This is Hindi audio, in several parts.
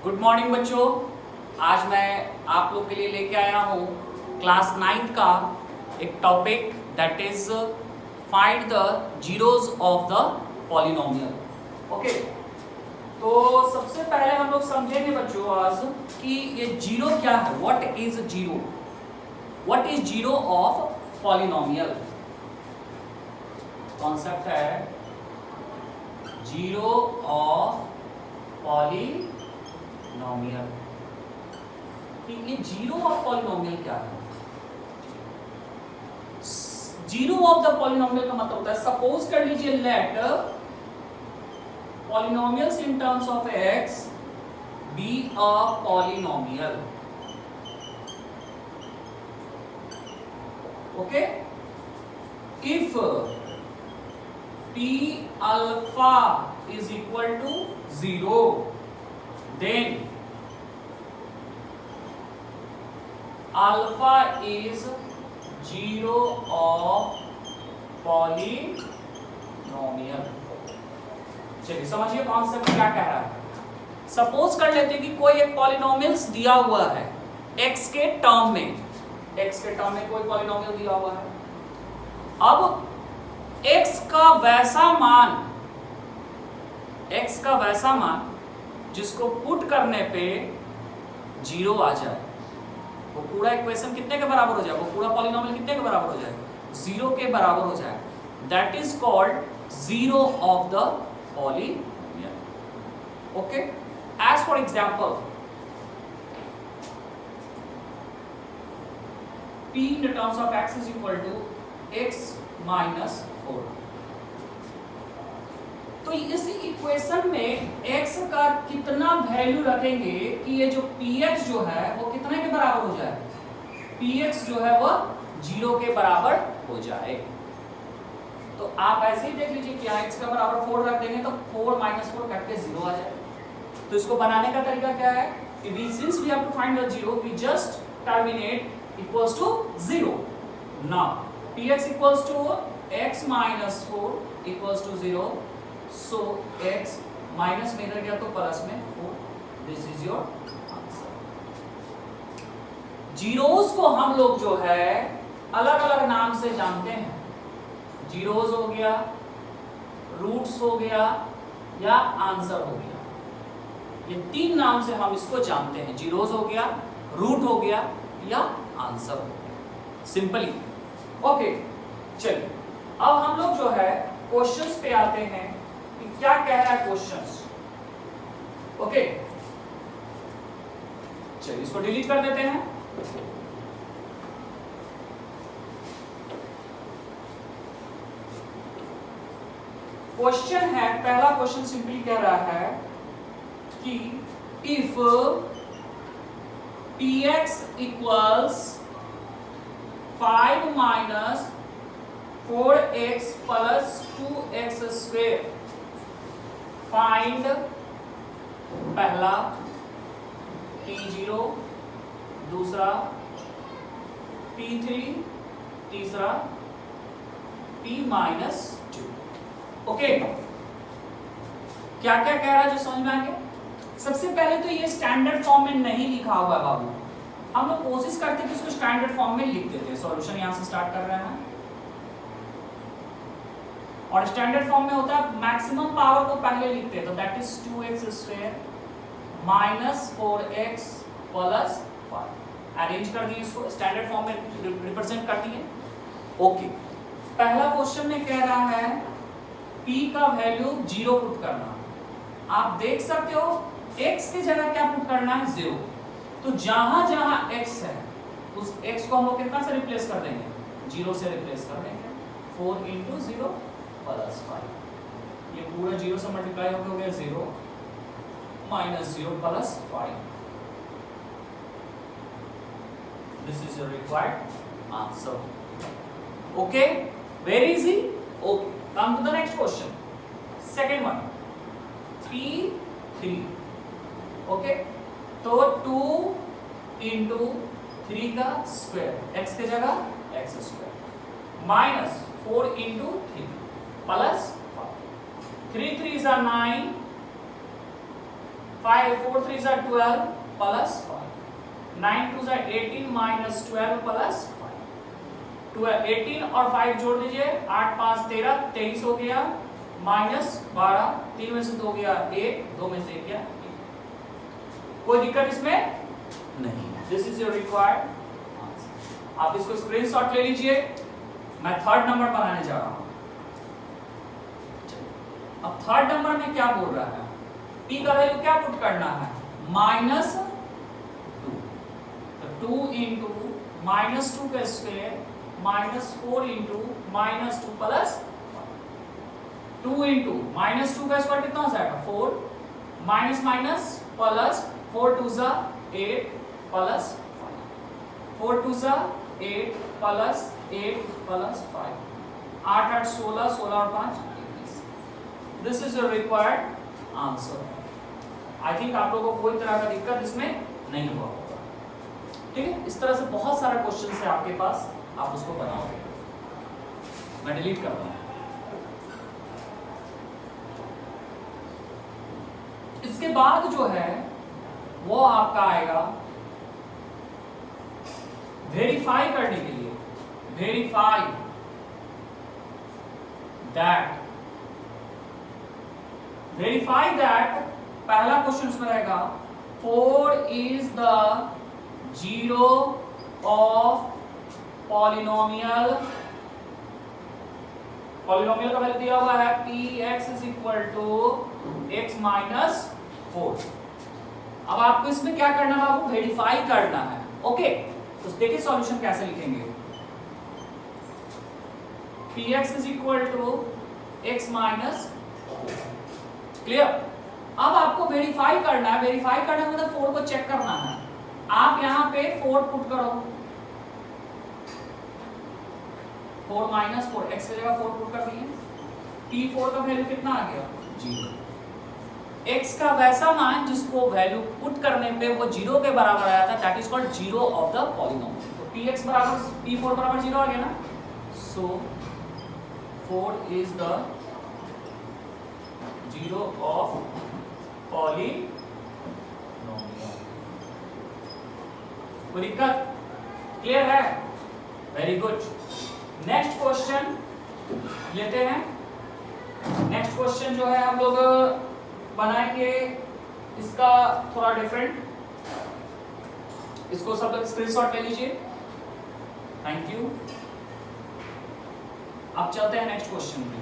गुड मॉर्निंग बच्चों। आज मैं आप लोग के लिए लेके आया हूँ क्लास 9 का एक topic that is find the zeros of the polynomial. Okay, तो सबसे पहले हम लोग समझेंगे बच्चों आज कि ये जीरो क्या है। What is zero? What is zero of polynomial? Concept है जीरो ऑफ पॉलिनोमियल। ये जीरो ऑफ पॉलिनोमियल क्या है? जीरो ऑफ द पॉलिनोमियल का मतलब होता है, सपोज कर लीजिए let polynomials in terms of x be a polynomial. Okay, if p alpha is equal to 0 then alpha is zero of polynomial। चलिए समझिए कॉन्सेप्ट क्या कह रहा है। सपोज कर लेते हैं कि कोई एक पॉलिनोमियल्स दिया हुआ है x के टर्म में, x के टर्म में कोई पॉलिनोमियल दिया हुआ है। अब x का वैसा मान जिसको पुट करने पे जीरो आ जाए, वो पूरा इक्वेशन कितने के बराबर हो जाए, वो पूरा पॉलिनोमियल कितने के बराबर हो जाए? जीरो के बराबर हो जाए। That is called zero of the polynomial. Okay, as for example p in the terms of x is equal to x minus 4। तो इस इक्वेशन में x का कितना वैल्यू रखेंगे कि ये जो px जो है वो कितने के बराबर हो जाए? px जो है वो जीरो के बराबर हो जाए। तो आप ऐसे ही देख लीजिए कि x का बराबर 4 रख देंगे तो 4 माइनस 4 कट के 0 आ जाए। तो इसको बनाने का तरीका क्या है कि since we have to find the zero we just terminate equals to 0। Now px equals to x minus 4 equals to 0, so x minus में इधर गया तो प्लस में 4। This is your answer. Zeros को हम लोग जो है अलग अलग नाम से जानते हैं। जीरोस हो गया, रूट्स हो गया या आंसर हो गया। ये तीन नाम से हम इसको जानते हैं। जीरोस हो गया, रूट हो गया या आंसर हो गया, सिंपली। ओके, चलिए अब हम लोग जो है क्वेश्चंस पे आते हैं कि क्या कह रहा है क्वेश्चंस। ओके, चलिए इसको डिलीट कर देते हैं। क्वेश्चन है, पहला क्वेश्चन सिंपली कह रहा है कि if px equals 5 minus 4x plus 2x square, find पहला p0, दूसरा p3, तीसरा p minus 2। ओके, क्या क्या कह रहा है जो समझ में आ गया? सबसे पहले तो ये स्टैंडर्ड फॉर्म में नहीं लिखा हुआ है बाबू। हम लोग कोशिश करते हैं कि इसको स्टैंडर्ड फॉर्म में लिख देते हैं। सॉल्यूशन यहां से स्टार्ट कर रहे हैं और स्टैंडर्ड फॉर्म में होता है मैक्सिमम पावर को पहले लिखते हैं, तो that is 2x square minus 4x plus 5। Arrange कर दिए, इसको स्टैंडर्ड फॉर्म में रिप्रेजेंट कर दिए। ओके, पहला क्वेश्चन में कह रहा है p का वैल्यू 0 पुट करना। आप देख सकते हो x की जगह क्या पुट करना है? 0। तो जहां जहां x है उस x को हम लोग कितना से रिप्लेस कर देंगे? 0 से रिप्लेस कर देंगे। 4 इंटू 0 प्लस 5। ये पूरा 0 से मल्टीप्लाई हो गया 0 minus 0 plus 5। This is your required answer. Okay, very easy. Okay, come to the next question, second one, p3। Okay, तो 2 इंटू 3 का स्क्वायर, x की जगह x square minus 4 into 3 plus 5। 3 3 is 9, 5 4 3 are 12 plus 5 9 2 are 18 minus 12 plus 5 12 18 और 5 जोड़ दीजिए 8 5 13 23 हो गया माइनस 12 3 में से 2 गया 1 2 में से 1 गया 1 कोई दिक्कत इसमें नहीं। This is your required answer. आप इसको स्क्रीनशॉट ले लीजिए। मैं थर्ड नंबर बनाने जा रहा हूं। अब थर्ड नंबर में क्या बोल रहा है, p का वैल्यू क्या पुट करना है -2 तो 2 इंटू -2 का स्क्वायर -4 इंटू -2 प्लस 2 इंटू -2 का स्क्वायर कितना हो जाएगा 4 माइनस माइनस प्लस 4 2 जा 8 प्लस 4 2 जा 8 प्लस 8 प्लस 5 8 8 16 16 और 5 21। This is your required answer. I think आप लोगों को कोई तरह का दिक्कत इसमें नहीं हुआ होगा। ठीक है, इस तरह से बहुत सारे क्वेश्चन है आपके पास, आप उसको बनाओगे। मैं डिलीट करता हूं। इसके बाद जो है वो आपका आएगा वेरीफाई करने के लिए, वेरीफाई दैट पहला क्वेश्चन उसमें रहेगा 4 is the zero of polynomial का वैल्यू दिया हुआ है px is equal to x minus 4। अब आपको इसमें क्या करना है, आपको वेरीफाई करना है। ओके, तो देखिए सॉल्यूशन कैसे लिखेंगे। px is equal to x minus 4। Clear. अब आपको वेरीफाई करना है, वेरीफाई करने का मतलब 4 को चेक करना है। आप यहां पे 4 पुट करो, 4 माइनस 4 x की जगह 4 पुट कर दिए, p4 का वैल्यू कितना आ गया 0। x का वैसा मान जिसको वैल्यू पुट करने पे वो 0 के बराबर आया था, that is called zero of the polynomial. तो px बराबर p4 बराबर 0 आ गया ना, सो 4 is the zero of polynomial. कोई दिक्कत? क्लियर है? Very good. नेक्स्ट क्वेश्चन लेते हैं। नेक्स्ट क्वेश्चन जो है हम लोग बनाएंगे इसका थोड़ा डिफरेंट। इसको सब लोग स्क्रीनशॉट ले लीजिए। Thank you. अब चलते हैं नेक्स्ट क्वेश्चन में।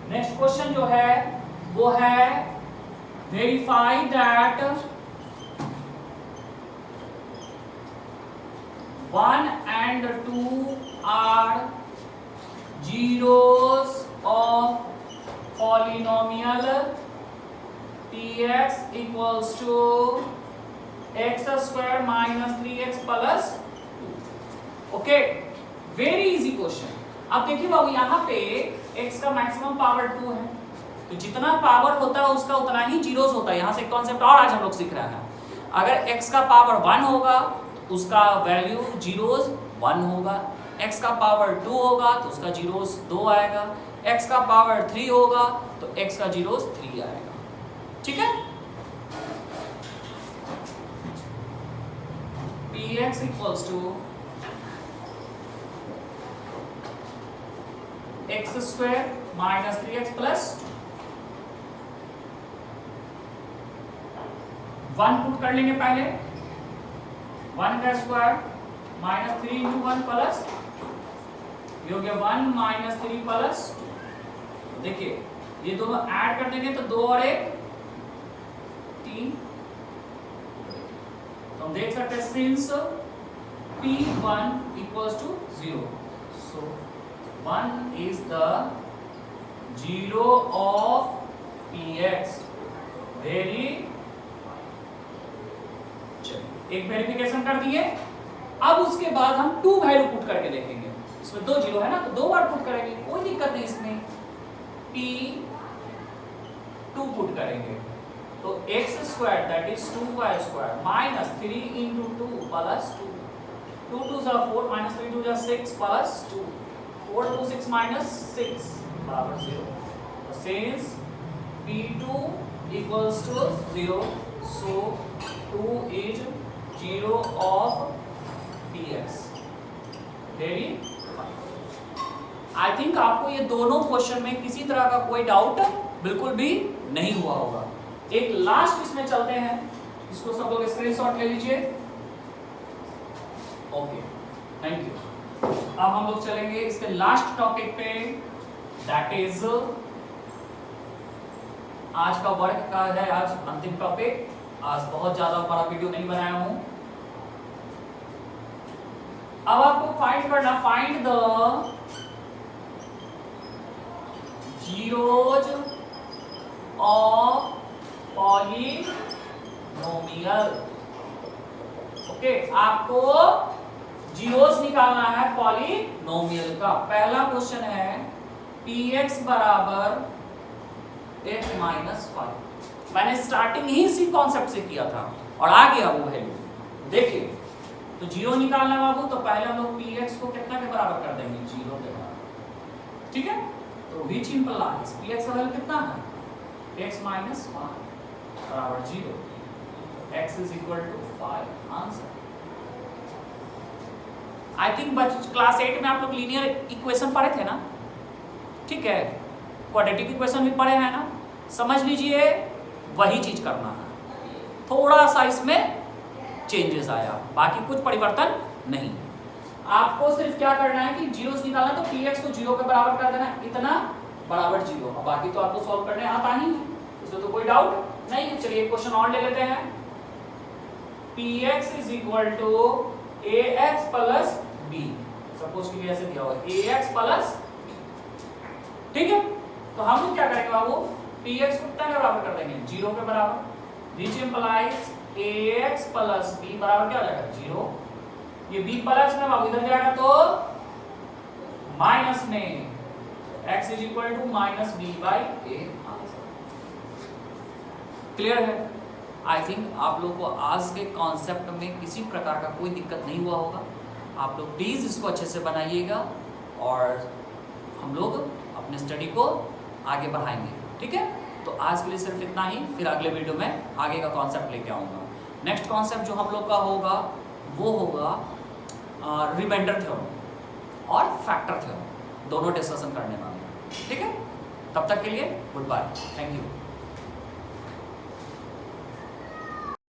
नेक्स्ट क्वेश्चन जो है वो है verify that 1 and 2 are zeros of polynomial px equals to x square minus 3x plus 2। Okay, very easy question. अब देखिए बाबू यहाँ पे x का मैक्सिमम पावर 2 है, तो जितना पावर होता है उसका उतना ही जीरोस होता है। यहाँ से कॉन्सेप्ट और आज हम लोग सीख रहे हैं। अगर x का पावर 1 होगा उसका वैल्यू जीरोस 1 होगा, x का पावर 2 होगा तो उसका जीरोस 2 आएगा, x का पावर 3 होगा तो x का जीरोस 3 आएगा। ठीक है, px equals to x square minus 3x plus 1 put कर लेंगे पहले, 1 का स्क्वायर माइनस 3 इंटू 1 प्लस ये हो गया 1 माइनस 3 प्लस 2। देखिए ये दोनों ऐड कर देंगे तो 2 और 1 3। तो हम देख सकते हैं since p1 equals to 0, so 1 is the zero of px। Very, एक वेरिफिकेशन कर दिए। अब उसके बाद हम 2 वैल्यू पुट करके देखेंगे। इसमें 2 जीरो है ना, तो 2 बार पुट करेंगे, कोई दिक्कत नहीं इसमें। p2 पुट करेंगे तो x square that is 2y square minus 3 into 2 plus 2, 2 2 जा 4 माइनस 3 2 जा 6 प्लस 2, 4 2 6 माइनस 6 बराबर 0। तो since P2 equals to 0, so 2 is 0 of Px. Very I think आपको ये दोनों क्वेश्चन में किसी तरह का कोई डाउट बिल्कुल भी नहीं हुआ होगा। एक लास्ट इसमें चलते हैं, इसको सब लोग स्क्रीनशॉट ले लीजिए। Okay, thank you. अब हम लोग चलेंगे इसके लास्ट टॉपिक पे, दैट इज आज का वर्क का है, आज अंतिम टॉपिक। आज बहुत ज्यादा बड़ा वीडियो नहीं बनाया हूं। अब आपको फाइंड करना, find the zeros of polynomial. Okay, आपको जीरोज निकालना है पॉलिनोमियल का। पहला क्वेश्चन है px बराबर x माइनस 5। मैंने स्टार्टिंग ही इसी कॉन्सेप्ट से किया था और आ गया वो वैल्यू। देखिए, तो जीरो निकालना बाबू, तो पहले हम लोग px को कितना के बराबर कर देंगे? 0 के बराबर। ठीक है, तो which implies px का वैल्यू कितना है? x माइनस 5 बराबर 0। x is equal to 5। Answer. I think class 8 में आप लोग लीनियर इक्वेशन पढ़े थे ना? ठीक है, क्वाड्रेटिक इक्वेशन भी पढ़े हैं ना? समझ लीजिए वही चीज करना है, थोड़ा सा इसमें चेंजेस आया, बाकी कुछ परिवर्तन नहीं। आपको सिर्फ क्या करना है कि जीरोस निकालना, तो px को 0 के बराबर कर देना, इतना बराबर 0। और बाकी तो आपको सॉल्व करने आता ही है, इसमें तो कोई डाउट नहीं है। चलिए एक क्वेश्चन और ले लेते हैं। px is equal to ax plus b, suppose कि ऐसे दिया हुआ है ax प्लस, ठीक है। तो हम लोग क्या करेंगे बाबू, px को कितना के बराबर कर देंगे? 0 के बराबर। Which implies ax plus b बराबर क्या हो जाएगा? 0। ये b प्लस में बाबू इधर जाएगा तो माइनस में, x is equal to minus b by a। Clear है? आई थिंक आप लोग को आज के कॉन्सेप्ट में किसी प्रकार का कोई दिक्कत नहीं हुआ होगा। आप लोग प्लीज इसको अच्छे से बनाइएगा और हम लोग अपने स्टडी को आगे बढ़ाएंगे। ठीक है, तो आज के लिए सिर्फ इतना ही, फिर अगले वीडियो में आगे का कॉन्सेप्ट लेके आऊँगा। नेक्स्ट कॉन्सेप्ट जो हम लोग का होगा वो होगा रिमाइंडर थ्योरम और फैक्टर थ्योरम, दोनों डिस्कशन करने वाले हैं। ठीक है, तब तक के लिए गुड बाय, थैंक यू।